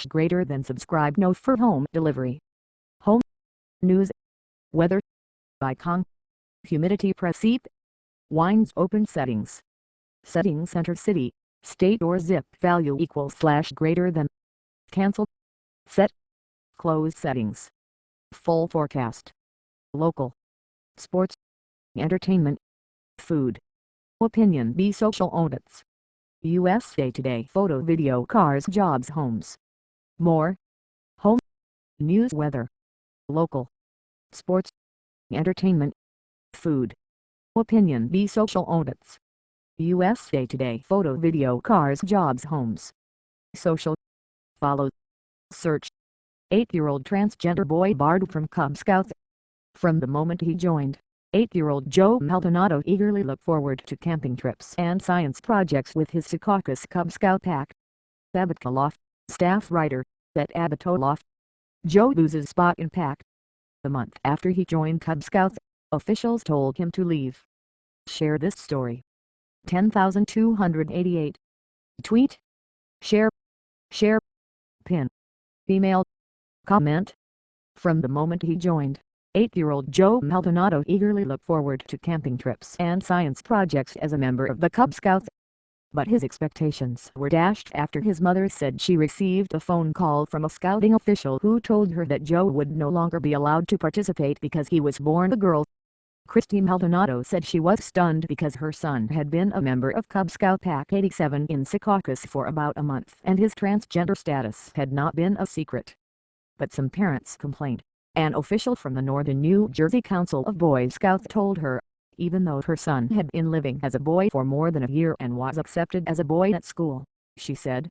greater than subscribe no for home delivery. Home news, weather, icon, humidity preset, winds open settings. Settings center city, state or zip value equals / greater than. Cancel. Set. Close settings. Full forecast. Local. Sports. Entertainment. Food. Opinion B social audits. USA Today photo video cars jobs homes. More. Home. News weather. Local. Sports. Entertainment. Food. Opinion B social audits. USA Today photo video cars jobs homes. Social. Follow. Search. 8-year-old transgender boy barred from Cub Scouts. From the moment he joined, 8-year-old Joe Maldonado eagerly looked forward to camping trips and science projects with his Secaucus Cub Scout pack. Abbott staff writer, at Abbott Joe loses spot in pack. A month after he joined Cub Scouts, officials told him to leave. Share this story. 10,288. Tweet. Share. Share. Pin. Email. Comment. From the moment he joined, 8-year-old Joe Maldonado eagerly looked forward to camping trips and science projects as a member of the Cub Scouts. But his expectations were dashed after his mother said she received a phone call from a scouting official who told her that Joe would no longer be allowed to participate because he was born a girl. Christy Maldonado said she was stunned because her son had been a member of Cub Scout Pack 87 in Secaucus for about a month and his transgender status had not been a secret. But some parents complained. An official from the Northern New Jersey Council of Boy Scouts told her, even though her son had been living as a boy for more than a year and was accepted as a boy at school, she said.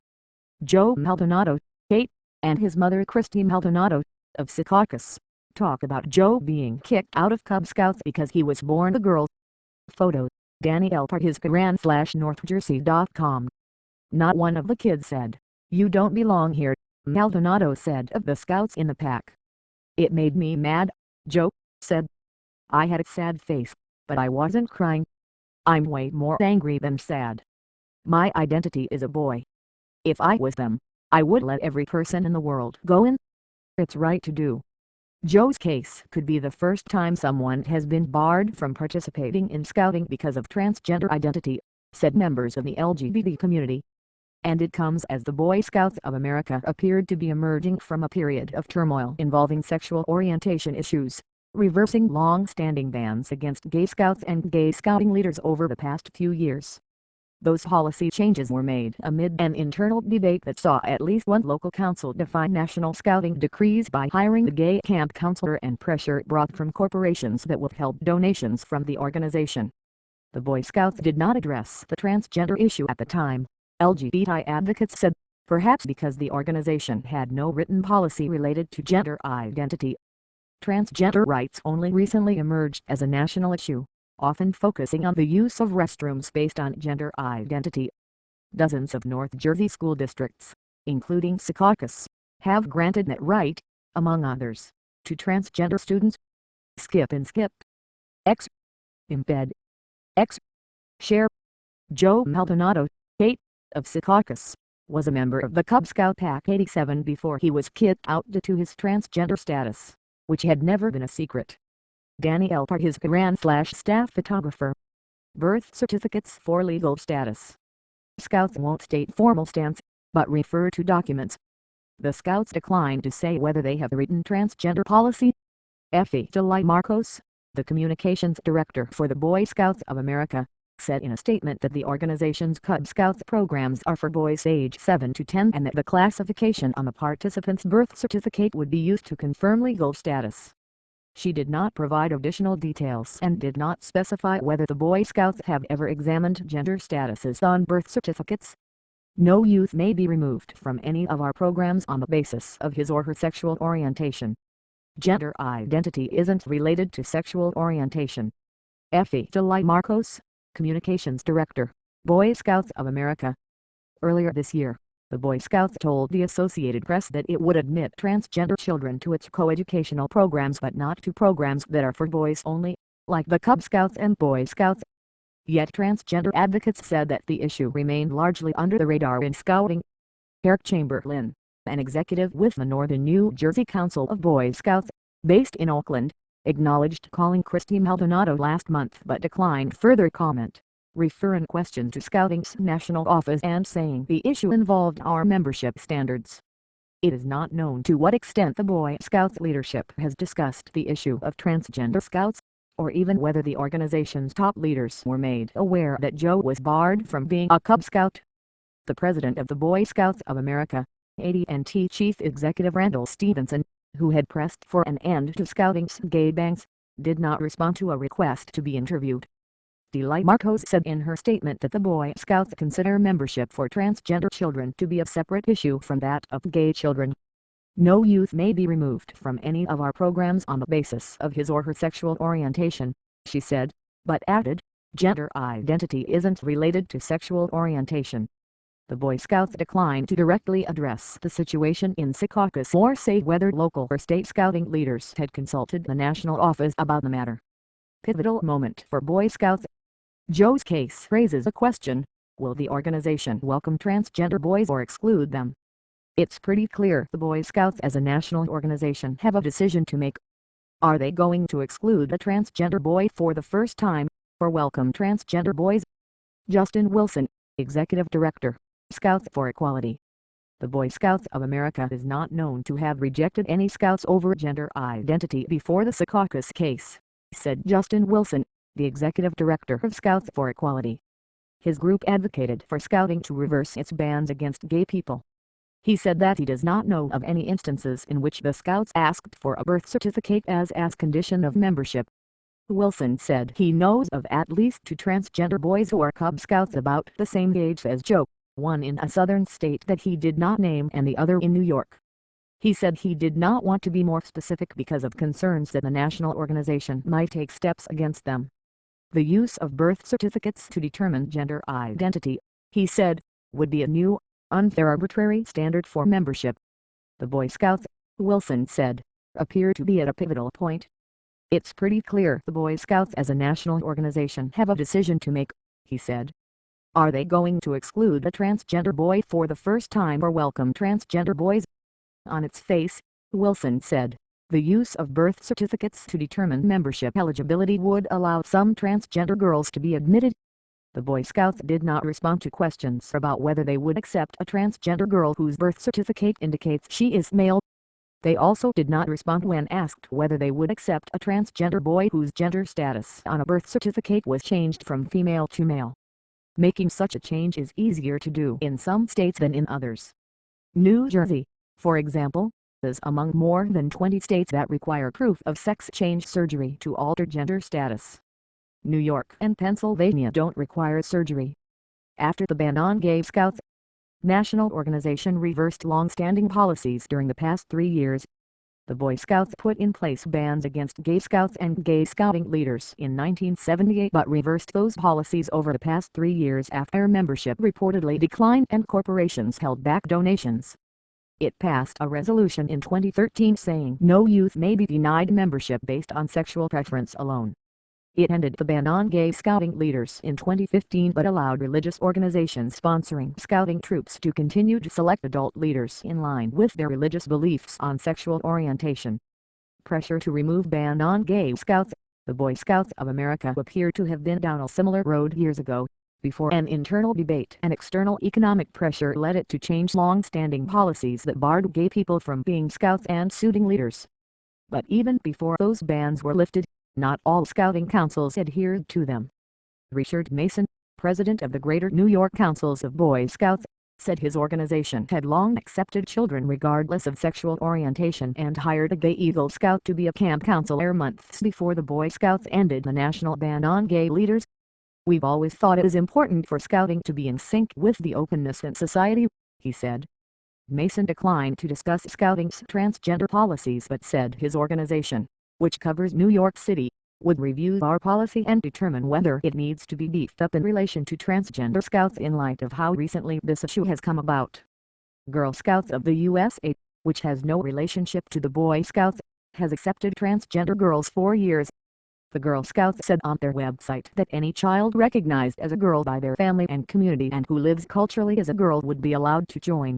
Joe Maldonado, 8, and his mother Christy Maldonado, of Secaucus, talk about Joe being kicked out of Cub Scouts because he was born a girl. Photo, Danny L. Partiscaran/NorthJersey.com. Not one of the kids said, "You don't belong here," Maldonado said of the Scouts in the pack. "It made me mad," Joe said. "I had a sad face, but I wasn't crying. I'm way more angry than sad. My identity is a boy. If I was them, I would let every person in the world go in. It's right to do." Joe's case could be the first time someone has been barred from participating in scouting because of transgender identity, said members of the LGBT community. And it comes as the Boy Scouts of America appeared to be emerging from a period of turmoil involving sexual orientation issues, reversing long-standing bans against gay scouts and gay scouting leaders over the past few years. Those policy changes were made amid an internal debate that saw at least one local council defy national scouting decrees by hiring a gay camp counselor and pressure brought from corporations that withheld donations from the organization. The Boy Scouts did not address the transgender issue at the time, LGBT advocates said, perhaps because the organization had no written policy related to gender identity. Transgender rights only recently emerged as a national issue, often focusing on the use of restrooms based on gender identity. Dozens of North Jersey school districts, including Secaucus, have granted that right, among others, to transgender students. Skip and skip. X. Embed. X. Share. Joe Maldonado, 8, of Secaucus, was a member of the Cub Scout Pack 87 before he was kicked out due to his transgender status, which had never been a secret. Danny L. Partiscaran/staff photographer. Birth certificates for legal status. Scouts won't state formal stance, but refer to documents. The Scouts declined to say whether they have a written transgender policy. Effie DeLimarcos, the communications director for the Boy Scouts of America, said in a statement that the organization's Cub Scouts programs are for boys age 7 to 10 and that the classification on the participant's birth certificate would be used to confirm legal status. She did not provide additional details and did not specify whether the Boy Scouts have ever examined gender statuses on birth certificates. No youth may be removed from any of our programs on the basis of his or her sexual orientation. Gender identity isn't related to sexual orientation. Effie DeLimarcos, Communications Director, Boy Scouts of America. Earlier this year, the Boy Scouts told the Associated Press that it would admit transgender children to its coeducational programs but not to programs that are for boys only, like the Cub Scouts and Boy Scouts. Yet transgender advocates said that the issue remained largely under the radar in scouting. Eric Chamberlain, an executive with the Northern New Jersey Council of Boy Scouts, based in Oakland, acknowledged calling Christy Maldonado last month but declined further comment, referring question to Scouting's national office and saying the issue involved our membership standards. It is not known to what extent the Boy Scouts leadership has discussed the issue of transgender scouts, or even whether the organization's top leaders were made aware that Joe was barred from being a Cub Scout. The president of the Boy Scouts of America, AT&T Chief Executive Randall Stephenson, who had pressed for an end to Scouting's gay bans, did not respond to a request to be interviewed. Delight Marcos said in her statement that the Boy Scouts consider membership for transgender children to be a separate issue from that of gay children. No youth may be removed from any of our programs on the basis of his or her sexual orientation, she said, but added, gender identity isn't related to sexual orientation. The Boy Scouts declined to directly address the situation in Secaucus or say whether local or state scouting leaders had consulted the national office about the matter. Pivotal moment for Boy Scouts. Joe's case raises a question: will the organization welcome transgender boys or exclude them? It's pretty clear the Boy Scouts as a national organization have a decision to make. Are they going to exclude a transgender boy for the first time, or welcome transgender boys? Justin Wilson, Executive Director, Scouts for Equality. The Boy Scouts of America is not known to have rejected any scouts over gender identity before the Secaucus case, said Justin Wilson, the Executive Director of Scouts for Equality. His group advocated for Scouting to reverse its bans against gay people. He said that he does not know of any instances in which the Scouts asked for a birth certificate as condition of membership. Wilson said he knows of at least 2 transgender boys who are Cub Scouts about the same age as Joe, one in a southern state that he did not name and the other in New York. He said he did not want to be more specific because of concerns that the national organization might take steps against them. The use of birth certificates to determine gender identity, he said, would be a new, unfair arbitrary standard for membership. The Boy Scouts, Wilson said, appear to be at a pivotal point. It's pretty clear the Boy Scouts as a national organization have a decision to make, he said. Are they going to exclude a transgender boy for the first time or welcome transgender boys? On its face, Wilson said, the use of birth certificates to determine membership eligibility would allow some transgender girls to be admitted. The Boy Scouts did not respond to questions about whether they would accept a transgender girl whose birth certificate indicates she is male. They also did not respond when asked whether they would accept a transgender boy whose gender status on a birth certificate was changed from female to male. Making such a change is easier to do in some states than in others. New Jersey, for example, is among more than 20 states that require proof of sex change surgery to alter gender status. New York and Pennsylvania don't require surgery. After the ban on gay scouts, national organization reversed long-standing policies during the past 3 years. The Boy Scouts put in place bans against gay scouts and gay scouting leaders in 1978 but reversed those policies over the past 3 years after membership reportedly declined and corporations held back donations. It passed a resolution in 2013 saying no youth may be denied membership based on sexual preference alone. It ended the ban on gay scouting leaders in 2015 but allowed religious organizations sponsoring scouting troops to continue to select adult leaders in line with their religious beliefs on sexual orientation. Pressure to remove ban on gay scouts. The Boy Scouts of America appear to have been down a similar road years ago, before an internal debate and external economic pressure led it to change long-standing policies that barred gay people from being scouts and shooting leaders. But even before those bans were lifted, not all scouting councils adhered to them. Richard Mason, president of the Greater New York Councils of Boy Scouts, said his organization had long accepted children regardless of sexual orientation and hired a gay Eagle Scout to be a camp counselor months before the Boy Scouts ended the national ban on gay leaders. We've always thought it is important for scouting to be in sync with the openness in society, he said. Mason declined to discuss scouting's transgender policies but said his organization, which covers New York City, would review our policy and determine whether it needs to be beefed up in relation to transgender scouts in light of how recently this issue has come about. Girl Scouts of the USA, which has no relationship to the Boy Scouts, has accepted transgender girls for years. The Girl Scouts said on their website that any child recognized as a girl by their family and community and who lives culturally as a girl would be allowed to join.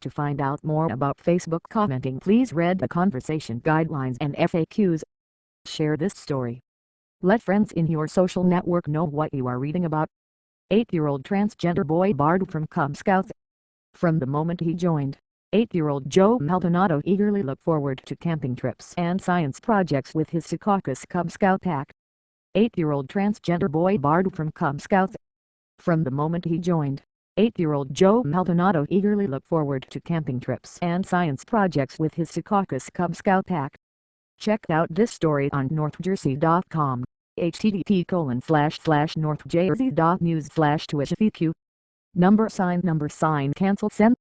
To find out more about Facebook commenting, please read the conversation guidelines and FAQs. Share this story. Let friends in your social network know what you are reading about. 8-year-old transgender boy barred from Cub Scouts. From the moment he joined, 8-year-old Joe Maldonado eagerly looked forward to camping trips and science projects with his Secaucus Cub Scout pack. 8-year-old transgender boy barred from Cub Scouts. From the moment he joined, 8-year-old Joe Maldonado eagerly looked forward to camping trips and science projects with his Secaucus Cub Scout pack. Check out this story on NorthJersey.com. http://northjersey.news/twitchfq. #cancel sent.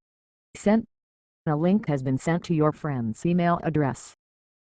A link has been sent to your friend's email address.